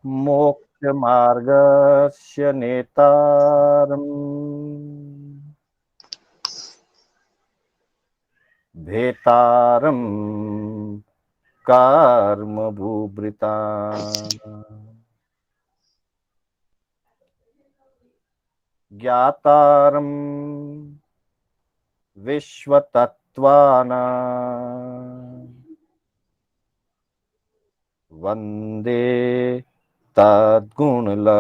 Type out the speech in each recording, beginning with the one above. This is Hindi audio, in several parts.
मोक्षमार्गस्य नेतारम् भेतारम् कर्मभूभृता ज्ञातारम् विश्वतत्त्वानां वन्दे तद्गुणलब्धये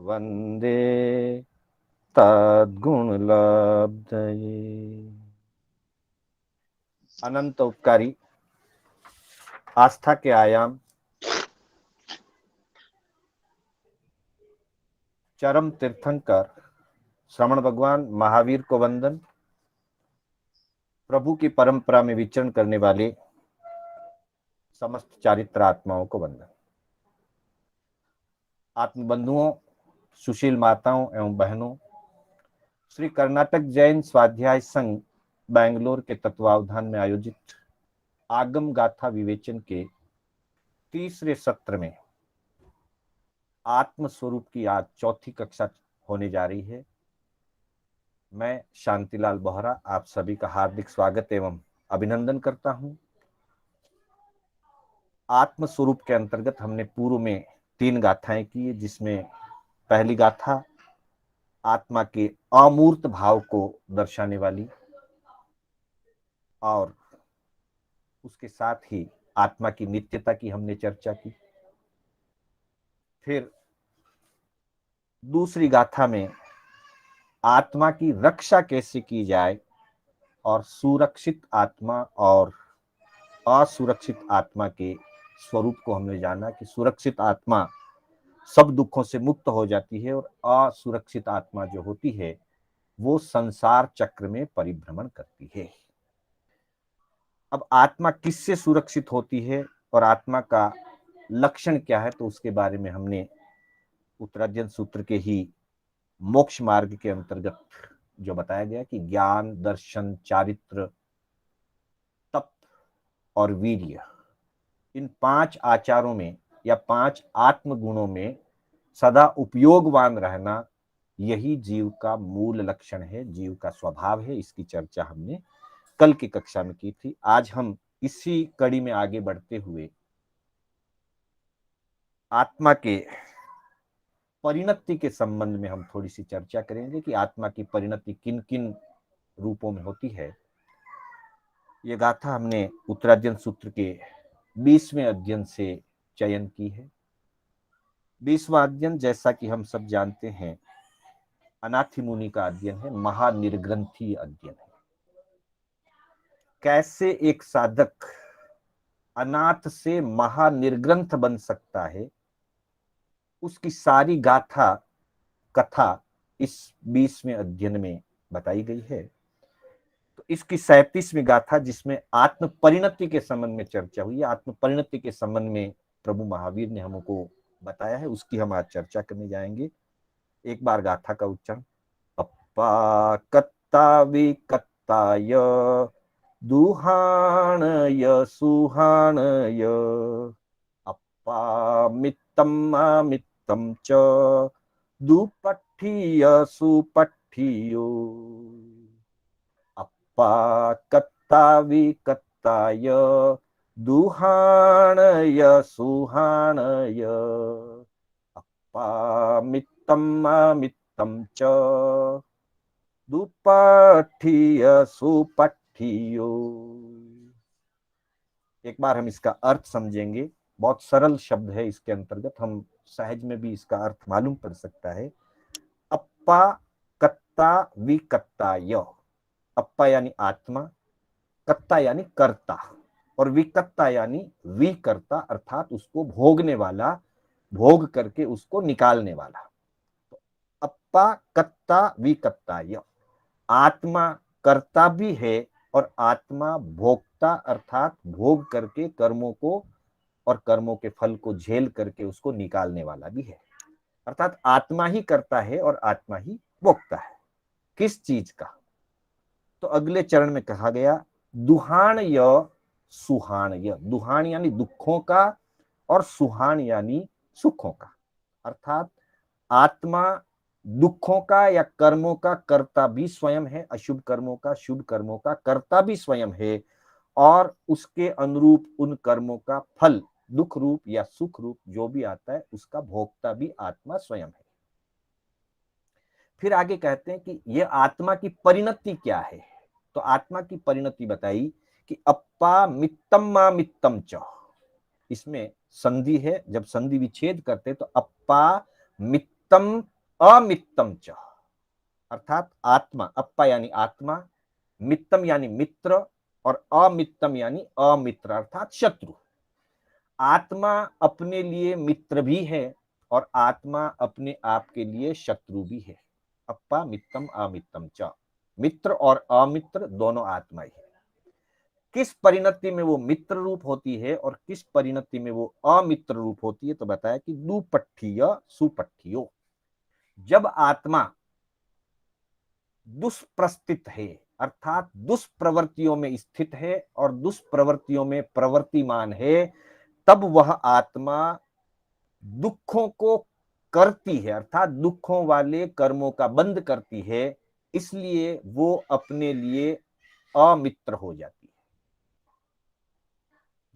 वन्दे तद्गुणलब्धये। अनंत उपकारी आस्था के आयाम चरम तीर्थंकर श्रवण भगवान महावीर को वंदन। प्रभु की परंपरा में विचरण करने वाले समस्त चारित्र आत्माओं को वंदन। आत्मबंधुओं, सुशील माताओं एवं बहनों, श्री कर्नाटक जैन स्वाध्याय संघ बेंगलोर के तत्वावधान में आयोजित आगम गाथा विवेचन के तीसरे सत्र में आत्म स्वरूप की आज चौथी कक्षा होने जा रही है। मैं शांतिलाल बोहरा आप सभी का हार्दिक स्वागत एवं अभिनंदन करता हूं। आत्म स्वरूप के अंतर्गत हमने पूर्व में 3 गाथाएं की, जिसमें पहली गाथा आत्मा के अमूर्त भाव को दर्शाने वाली और उसके साथ ही आत्मा की नित्यता की हमने चर्चा की। फिर दूसरी गाथा में आत्मा की रक्षा कैसे की जाए और सुरक्षित आत्मा और असुरक्षित आत्मा के स्वरूप को हमने जाना कि सुरक्षित आत्मा सब दुखों से मुक्त हो जाती है और असुरक्षित आत्मा जो होती है वो संसार चक्र में परिभ्रमण करती है। अब आत्मा किससे सुरक्षित होती है और आत्मा का लक्षण क्या है, तो उसके बारे में हमने उत्तरार्जन सूत्र के ही मोक्ष मार्ग के अंतर्गत जो बताया गया कि ज्ञान, दर्शन, चारित्र, तप और वीर्य, इन 5 आचारों में या 5 आत्म गुणों में सदा उपयोगवान रहना, यही जीव का मूल लक्षण है, जीव का स्वभाव है। इसकी चर्चा हमने कल की कक्षा में की थी। आज हम इसी कड़ी में आगे बढ़ते हुए आत्मा के परिणति के संबंध में हम थोड़ी सी चर्चा करेंगे कि आत्मा की परिणति किन किन रूपों में होती है। ये गाथा हमने उत्तरार्जन सूत्र के 20वें अध्ययन से चयन की है। 20वां अध्ययन, जैसा कि हम सब जानते हैं, अनाथि मुनि का अध्ययन है, महानिर्ग्रंथी अध्ययन है। कैसे एक साधक अनाथ से महानिर्ग्रंथ बन सकता है, उसकी सारी गाथा कथा इस 20वें अध्ययन में बताई गई है। तो इसकी 37वीं गाथा, जिसमें आत्म परिणति के संबंध में चर्चा हुई है, आत्म परिणति के संबंध में प्रभु महावीर ने हमको बताया है, उसकी हम आज चर्चा करने जाएंगे। एक बार गाथा का उच्चारण। अप्पा कत्ता विकत्ताय दुहाणय सुहाणय अप्पा मित्तम अमित्तम च दुपट्ठीय सुपट्ठीयो अप्पा कत्ता विकत्ताय दुहाणय सुहाणय अप्पा मित्तम अमित्तम च दुपट्ठीय सुपट्ठीयो। एक बार हम इसका अर्थ समझेंगे। बहुत सरल शब्द है, इसके अंतर्गत हम सहज में भी इसका अर्थ मालूम पड़ सकता है। अप्पा कत्ता विकत्ता य। अप्पा यानी आत्मा, कत्ता यानी कर्ता और विकत्ता यानी विकर्ता, अर्थात उसको भोगने वाला, भोग करके उसको निकालने वाला। तो अप्पा कत्ता विकत्ता य, आत्मा कर्ता भी है और आत्मा भोक्ता, अर्थात भोग करके कर्मों को और कर्मों के फल को झेल करके उसको निकालने वाला भी है। अर्थात आत्मा ही करता है और आत्मा ही भोगता है। किस चीज का? तो अगले चरण में कहा गया दुहाण य सुहाण्य, दुहान यानी दुखों का और सुहान यानी सुखों का। अर्थात आत्मा दुखों का या कर्मों का कर्ता भी स्वयं है, अशुभ कर्मों का शुभ कर्मों का कर्ता भी स्वयं है, और उसके अनुरूप उन कर्मों का फल दुख रूप या सुख रूप जो भी आता है उसका भोक्ता भी आत्मा स्वयं है। फिर आगे कहते हैं कि यह आत्मा की परिणति क्या है। तो आत्मा की परिणति बताई कि अप्पा मित्तम मा मित्तम च, इसमें संधि है, जब संधि विच्छेद करते तो अप्पा मित्तम अमित्तम च, अर्थात आत्मा, अप्पा यानी आत्मा, मित्तम यानी मित्र, और अमित्तम यानी अमित्र अर्थात शत्रु। आत्मा अपने लिए मित्र भी है और आत्मा अपने आप के लिए शत्रु भी है। अप्पा मित्तम अमित्तम च, मित्र और अमित्र दोनों आत्मा ही है। किस परिणति में वो मित्र रूप होती है और किस परिणति में वो अमित्र रूप होती है, तो बताया कि दुपट्ठीय सुपट्ठियो। जब आत्मा दुष्प्रस्थित है अर्थात दुष्प्रवृत्तियों में स्थित है और दुष्प्रवृत्तियों में प्रवर्तिमान है, तब वह आत्मा दुखों को करती है अर्थात दुखों वाले कर्मों का बंद करती है, इसलिए वो अपने लिए अमित्र हो जाती है।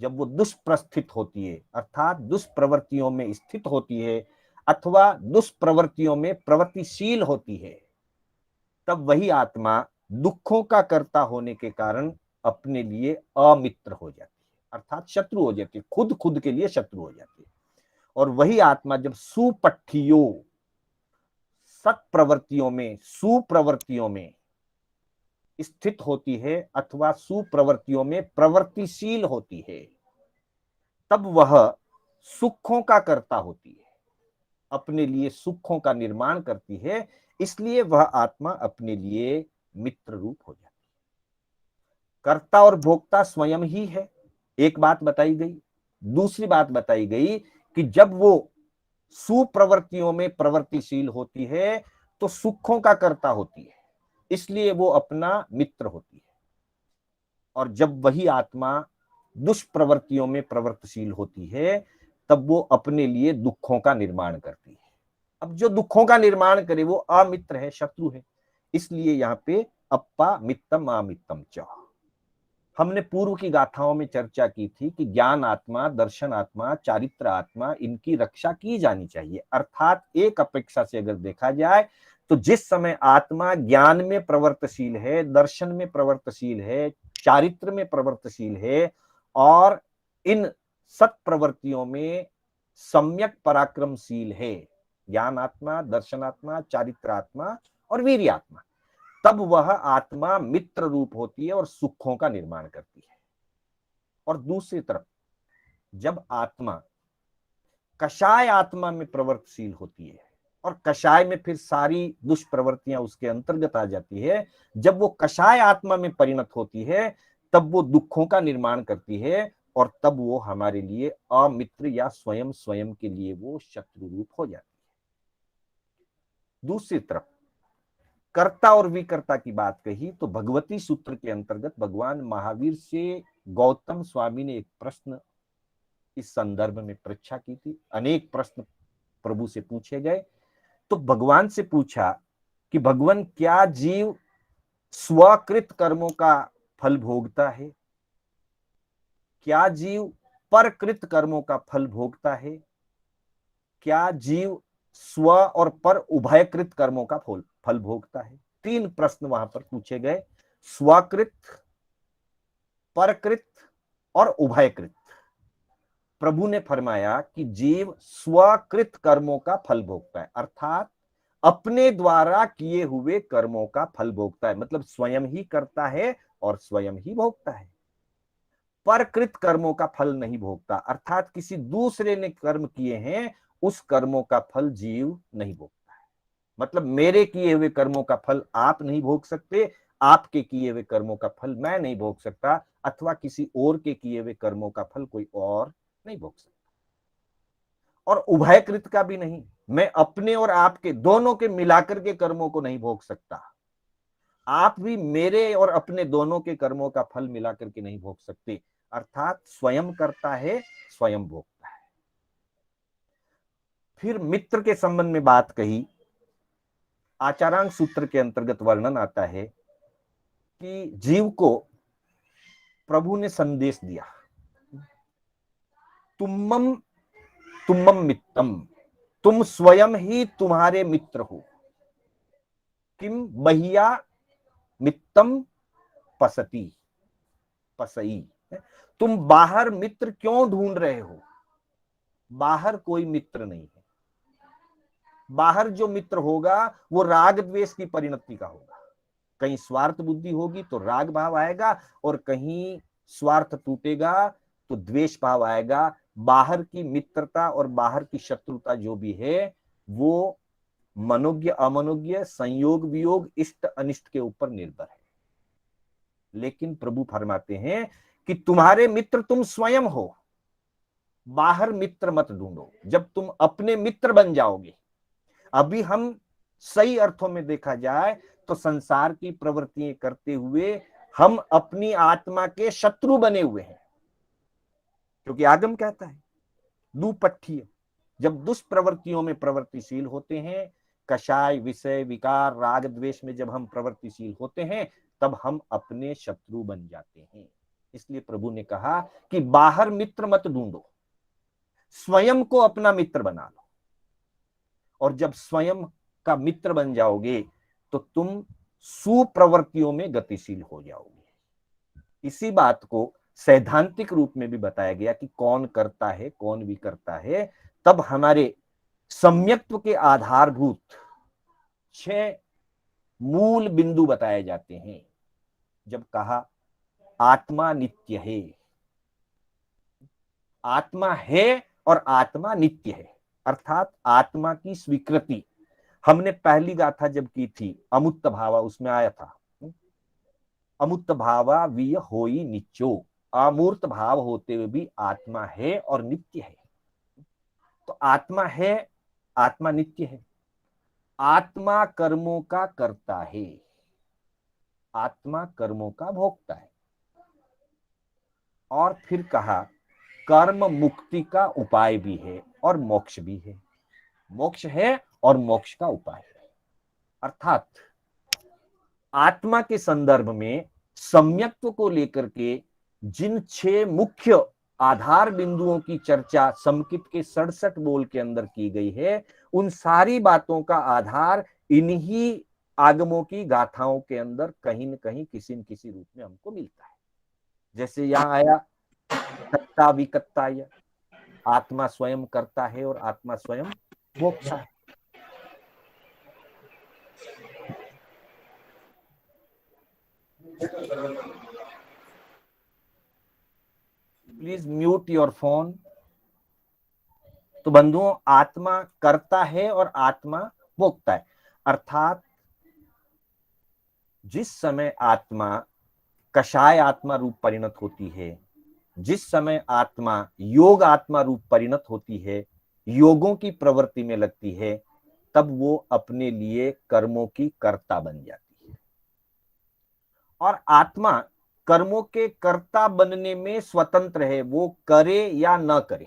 जब वो दुष्प्रस्थित होती है अर्थात दुष्प्रवृत्तियों में स्थित होती है अथवा दुष्प्रवृत्तियों में प्रवृत्तिशील होती है, तब वही आत्मा दुखों का कर्ता होने के कारण अपने लिए अमित्र हो जाती है अर्थात शत्रु हो जाती है, खुद खुद के लिए शत्रु हो जाती है। और वही आत्मा जब सुपट्ठियों सत्प्रवृत्तियों में सुप्रवृत्तियों में स्थित होती है अथवा सुप्रवृत्तियों में प्रवृत्तिशील होती है, तब वह सुखों का कर्ता होती है, अपने लिए सुखों का निर्माण करती है, इसलिए वह आत्मा अपने लिए मित्र रूप हो जाती है। कर्ता और भोक्ता स्वयं ही है, एक बात बताई गई। दूसरी बात बताई गई कि जब वो सुप्रवृत्तियों में प्रवृत्तिशील होती है तो सुखों का कर्ता होती है, इसलिए वो अपना मित्र होती है। और जब वही आत्मा दुष्प्रवृत्तियों में प्रवृत्तिशील होती है तब वो अपने लिए दुखों का निर्माण करती है। अब जो दुखों का निर्माण करे वो अमित्र है, शत्रु है, इसलिए यहाँ पे अप्पा मित्तम अमित्तम च। हमने पूर्व की गाथाओं में चर्चा की थी कि ज्ञान आत्मा, दर्शन आत्मा, चारित्र आत्मा, इनकी रक्षा की जानी चाहिए। अर्थात एक अपेक्षा से अगर देखा जाए तो जिस समय आत्मा ज्ञान में प्रवृत्तशील है, दर्शन में प्रवृत्तशील है, चारित्र में प्रवृत्तशील है और इन सत प्रवृत्तियों में सम्यक पराक्रमशील है, ज्ञान आत्मा, दर्शन आत्मा, चारित्र आत्मा और वीर्य आत्मा, तब वह आत्मा मित्र रूप होती है और सुखों का निर्माण करती है। और दूसरी तरफ जब आत्मा कषाय आत्मा में प्रवृत्तशील होती है और कषाय में फिर सारी दुष्प्रवृत्तियां उसके अंतर्गत आ जाती है, जब वो कषाय आत्मा में परिणत होती है तब वो दुखों का निर्माण करती है और तब वो हमारे लिए अमित्र या स्वयं स्वयं के लिए वो शत्रु रूप हो जाती है। दूसरी तरफ कर्ता और विकर्ता की बात कही तो भगवती सूत्र के अंतर्गत भगवान महावीर से गौतम स्वामी ने एक प्रश्न इस संदर्भ में परीक्षा की थी। अनेक प्रश्न प्रभु से पूछे गए तो भगवान से पूछा कि भगवान क्या जीव स्वकृत कर्मों का फल भोगता है, क्या जीव परकृत कर्मों का फल भोगता है, क्या जीव स्व और पर उभयकृत कर्मों का फल भोगता है। तीन प्रश्न वहां पर पूछे गए, स्वकृत, परकृत और उभयकृत। प्रभु ने फरमाया कि जीव स्वकृत कर्मों का फल भोगता है अर्थात अपने द्वारा किए हुए कर्मों का फल भोगता है, मतलब स्वयं ही करता है और स्वयं ही भोगता है। परकृत कर्मों का फल नहीं भोगता अर्थात किसी दूसरे ने कर्म किए हैं उस कर्मों का फल जीव नहीं भोगता है। मतलब मेरे किए हुए कर्मों का फल आप नहीं भोग सकते, आपके किए हुए कर्मों का फल मैं नहीं भोग सकता, अथवा किसी और के किए हुए कर्मों का फल कोई और नहीं भोग सकता। और उभयकृत का भी नहीं, मैं अपने और आपके दोनों के मिलाकर के कर्मों को नहीं भोग सकता, आप भी मेरे और अपने दोनों के कर्मों का फल मिलाकर के नहीं भोग सकते। अर्थात स्वयं करता है, स्वयं भोगता है। फिर मित्र के संबंध में बात कही। आचारांग सूत्र के अंतर्गत वर्णन आता है कि जीव को प्रभु ने संदेश दिया, तुमम तुमम मित्रम, तुम स्वयं ही तुम्हारे मित्र हो। किम बहिया मित्तम पसती पसई, तुम बाहर मित्र क्यों ढूंढ रहे हो? बाहर कोई मित्र नहीं है। बाहर जो मित्र होगा वो राग द्वेष की परिणति का होगा। कहीं स्वार्थ बुद्धि होगी तो राग भाव आएगा, और कहीं स्वार्थ टूटेगा तो द्वेष भाव आएगा। बाहर की मित्रता और बाहर की शत्रुता जो भी है वो मनोज्ञ अमनोज्ञ, संयोग वियोग, इष्ट अनिष्ट के ऊपर निर्भर है। लेकिन प्रभु फरमाते हैं कि तुम्हारे मित्र तुम स्वयं हो, बाहर मित्र मत ढूंढो। जब तुम अपने मित्र बन जाओगे, अभी हम सही अर्थों में देखा जाए तो संसार की प्रवृत्तियां करते हुए हम अपनी आत्मा के शत्रु बने हुए हैं। क्योंकि आगम कहता है दुपट्ठीय, जब दुष्प्रवृत्तियों में प्रवृत्तिशील होते हैं, कषाय विषय विकार राग द्वेष में जब हम प्रवृत्तिशील होते हैं, तब हम अपने शत्रु बन जाते हैं। इसलिए प्रभु ने कहा कि बाहर मित्र मत ढूंढो, स्वयं को अपना मित्र बना लो। और जब स्वयं का मित्र बन जाओगे तो तुम सुप्रवृत्तियों में गतिशील हो जाओगे। इसी बात को सैद्धांतिक रूप में भी बताया गया कि कौन करता है, कौन भी करता है। तब हमारे सम्यक्त्व के आधारभूत 6 मूल बिंदु बताए जाते हैं। जब कहा आत्मा नित्य है, आत्मा है और आत्मा नित्य है, अर्थात आत्मा की स्वीकृति। हमने पहली गाथा जब की थी अमुत्त भावा, उसमें आया था अमुत्त भावा विय होई नित्यो, अमूर्त भाव होते हुए भी आत्मा है और नित्य है। तो आत्मा है, आत्मा नित्य है। आत्मा कर्मों का करता है, आत्मा कर्मों का भोगता है। और फिर कहा कर्म मुक्ति का उपाय भी है और मोक्ष भी है। मोक्ष है और मोक्ष का उपाय है। अर्थात आत्मा के संदर्भ में सम्यक्त्व को लेकर के जिन 6 मुख्य आधार बिंदुओं की चर्चा समकित के 67 बोल के अंदर की गई है, उन सारी बातों का आधार इन्हीं आगमों की गाथाओं के अंदर कहीं न कहीं किसी न किसी रूप में हमको मिलता है। जैसे यहां आया कत्ता विकत्ताय, आत्मा स्वयं करता है और आत्मा स्वयं भोगता है। Please mute your phone. तो बंधुओं, आत्मा करता है और आत्मा भोगता है। अर्थात जिस समय आत्मा कषाय आत्मा रूप परिणत होती है, जिस समय आत्मा योग आत्मा रूप परिणत होती है, योगों की प्रवृत्ति में लगती है, तब वो अपने लिए कर्मों की कर्ता बन जाती है। और आत्मा कर्मों के कर्ता बनने में स्वतंत्र है, वो करे या न करे,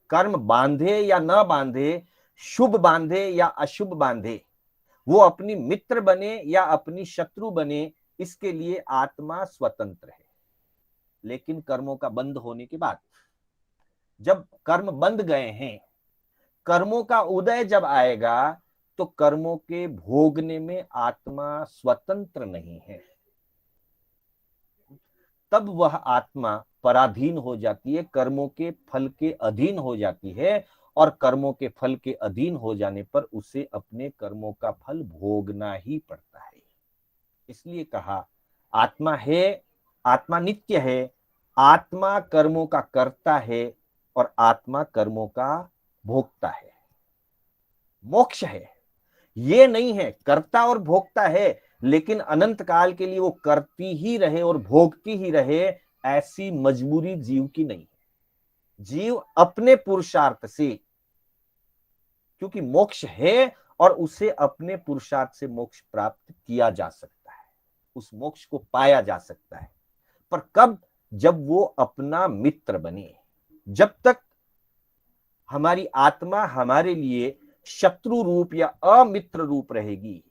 कर्म बांधे या न बांधे, शुभ बांधे या अशुभ बांधे, वो अपनी मित्र बने या अपनी शत्रु बने, इसके लिए आत्मा स्वतंत्र है। लेकिन कर्मों का बंध होने के बाद, जब कर्म बंध गए हैं, कर्मों का उदय जब आएगा, तो कर्मों के भोगने में आत्मा स्वतंत्र नहीं है। तब वह आत्मा पराधीन हो जाती है, कर्मों के फल के अधीन हो जाती है, और कर्मों के फल के अधीन हो जाने पर उसे अपने कर्मों का फल भोगना ही पड़ता है। इसलिए कहा आत्मा है, आत्मा नित्य है, आत्मा कर्मों का करता है और आत्मा कर्मों का भोगता है। मोक्ष है, ये नहीं है करता और भोगता है, लेकिन अनंत काल के लिए वो करती ही रहे और भोगती ही रहे, ऐसी मजबूरी जीव की नहीं है। जीव अपने पुरुषार्थ से, क्योंकि मोक्ष है और उसे अपने पुरुषार्थ से मोक्ष प्राप्त किया जा सकता है, उस मोक्ष को पाया जा सकता है। पर कब? जब वो अपना मित्र बने। जब तक हमारी आत्मा हमारे लिए शत्रु रूप या अमित्र रूप रहेगी,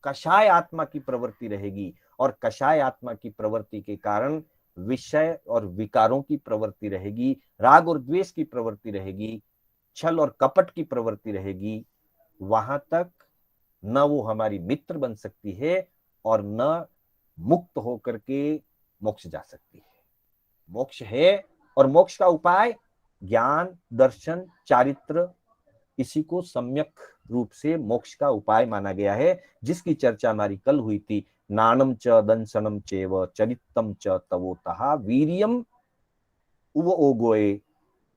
कषाय आत्मा की प्रवृत्ति रहेगी, और कषाय आत्मा की प्रवृत्ति के कारण विषय और विकारों की प्रवृत्ति रहेगी, राग और द्वेष की प्रवृत्ति रहेगी, छल और कपट की प्रवृत्ति रहेगी, वहां तक न वो हमारी मित्र बन सकती है और न मुक्त होकर के मोक्ष जा सकती है। मोक्ष है, और मोक्ष का उपाय ज्ञान, दर्शन, चारित्र, इसी को सम्यक रूप से मोक्ष का उपाय माना गया है, जिसकी चर्चा हमारी कल हुई थी। नानम च दंसनम चेव चरितम च तवोतः वीर्यम उव ओगोए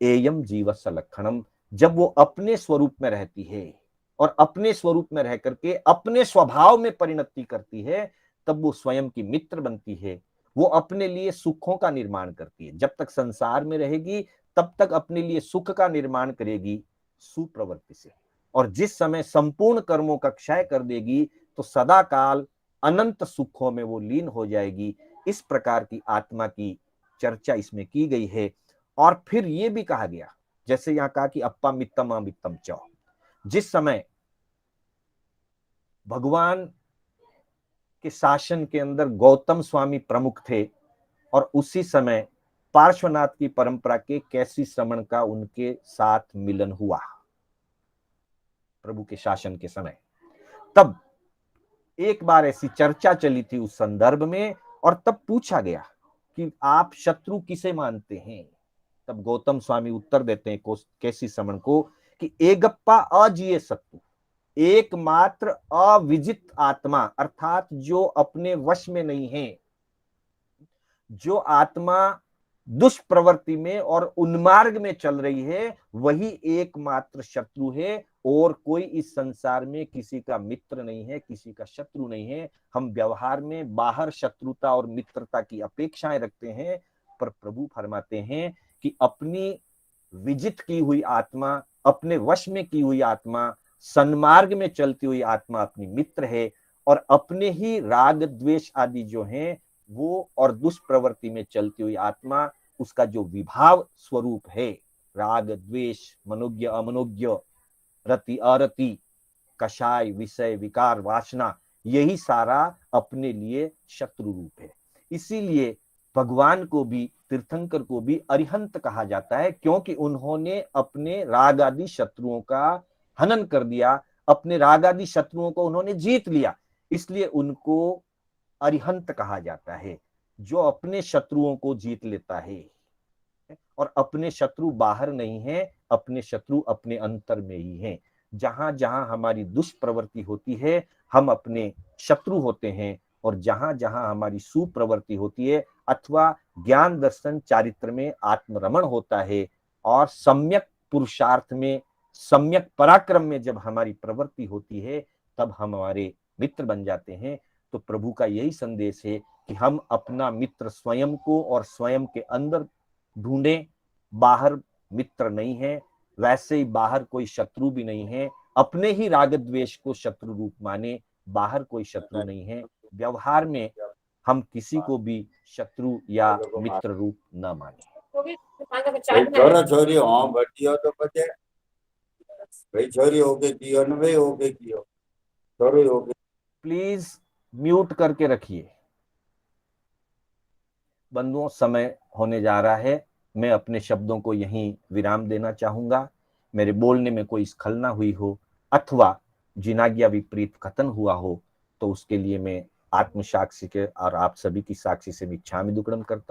एयम जीवस्य लक्षणम। जब वो अपने स्वरूप में रहती है और अपने स्वरूप में रह करके अपने स्वभाव में परिणति करती है, तब वो स्वयं की मित्र बनती है। वो अपने लिए सुखों का निर्माण करती है। जब तक संसार में रहेगी तब तक अपने लिए सुख का निर्माण करेगी सुप्रवृत्ति से, और जिस समय संपूर्ण कर्मों का क्षय कर देगी तो सदा काल अनंत सुखों में वो लीन हो जाएगी। इस प्रकार की आत्मा की चर्चा इसमें की गई है। और फिर ये भी कहा गया, जैसे यहां कहा कि अप्पा मित्तम अमित्तम च, जिस समय भगवान के शासन के अंदर गौतम स्वामी प्रमुख थे, और उसी समय पार्श्वनाथ की परंपरा के कैसी श्रमण का उनके साथ मिलन हुआ प्रभु के शासन के समय, तब एक बार ऐसी चर्चा चली थी उस संदर्भ में, और तब पूछा गया कि आप शत्रु किसे मानते हैं। तब गौतम स्वामी उत्तर देते हैं कैसी श्रमण को कि एगप्पा अजीय शत्रु, एकमात्र अविजित आत्मा, अर्थात जो अपने वश में नहीं है, जो आत्मा दुष्प्रवृत्ति में और उन्मार्ग में चल रही है, वही एकमात्र शत्रु है, और कोई इस संसार में किसी का मित्र नहीं है, किसी का शत्रु नहीं है। हम व्यवहार में बाहर शत्रुता और मित्रता की अपेक्षाएं रखते हैं, पर प्रभु फरमाते हैं कि अपनी विजित की हुई आत्मा, अपने वश में की हुई आत्मा, सन्मार्ग में चलती हुई आत्मा अपनी मित्र है, और अपने ही राग द्वेष आदि जो हैं वो और दुष्प्रवृत्ति में चलती हुई आत्मा, उसका जो विभाव स्वरूप है, राग द्वेष, मनोज्ञ अमनोज्ञ, रति अरति, कषाय विषय विकार वासना, यही सारा अपने लिए शत्रु रूप है। इसीलिए भगवान को भी, तीर्थंकर को भी अरिहंत कहा जाता है, क्योंकि उन्होंने अपने राग आदि शत्रुओं का हनन कर दिया, अपने राग आदि शत्रुओं को उन्होंने जीत लिया, इसलिए उनको अरिहंत कहा जाता है। जो अपने शत्रुओं को जीत लेता है, और अपने शत्रु बाहर नहीं है, अपने शत्रु अपने अंतर में ही हैं। जहां जहां हमारी दुष्प्रवृत्ति होती है हम अपने शत्रु होते हैं, और जहां जहां हमारी सुप्रवृत्ति होती है अथवा ज्ञान दर्शन चारित्र में आत्मरमण होता है, और सम्यक पुरुषार्थ में, सम्यक पराक्रम में जब हमारी प्रवृत्ति होती है, तब हम हमारे मित्र बन जाते हैं। तो प्रभु का यही संदेश है कि हम अपना मित्र स्वयं को और स्वयं के अंदर ढूंढें। बाहर मित्र नहीं है, वैसे ही बाहर कोई शत्रु भी नहीं है। अपने ही राग द्वेष को शत्रु रूप माने, बाहर कोई शत्रु नहीं है। व्यवहार में हम किसी को भी शत्रु या मित्र रूप न माने। छोरा छोरी हाँ बटियो तो बचे भाई, छोरी होके कियो न भाई होके कियो, छोरी होके। प्लीज म्यूट करके रखिए। बंधुओं, समय होने जा रहा है, मैं अपने शब्दों को यहीं विराम देना चाहूंगा। मेरे बोलने में कोई स्खलना हुई हो अथवा जिनाज्ञा विपरीत कथन हुआ हो, तो उसके लिए मैं आत्म साक्षी के और आप सभी की साक्षी से मिच्छामि दुक्कडम करता